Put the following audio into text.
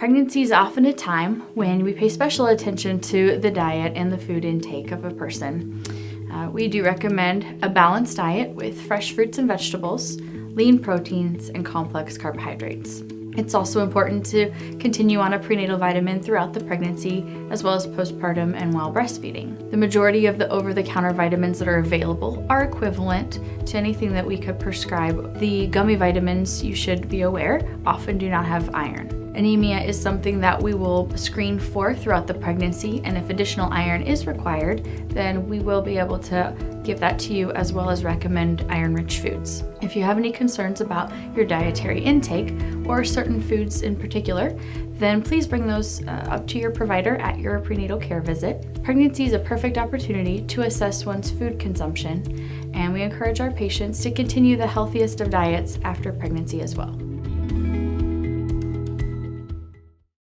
Pregnancy is often a time when we pay special attention to the diet and the food intake of a person. We do recommend a balanced diet with fresh fruits and vegetables, lean proteins, and complex carbohydrates. It's also important to continue on a prenatal vitamin throughout the pregnancy, as well as postpartum and while breastfeeding. The majority of the over-the-counter vitamins that are available are equivalent to anything that we could prescribe. The gummy vitamins, you should be aware, often do not have iron. Anemia is something that we will screen for throughout the pregnancy, and if additional iron is required, then we will be able to give that to you, as well as recommend iron-rich foods. If you have any concerns about your dietary intake or certain foods in particular, then please bring those up to your provider at your prenatal care visit. Pregnancy is a perfect opportunity to assess one's food consumption, and we encourage our patients to continue the healthiest of diets after pregnancy as well.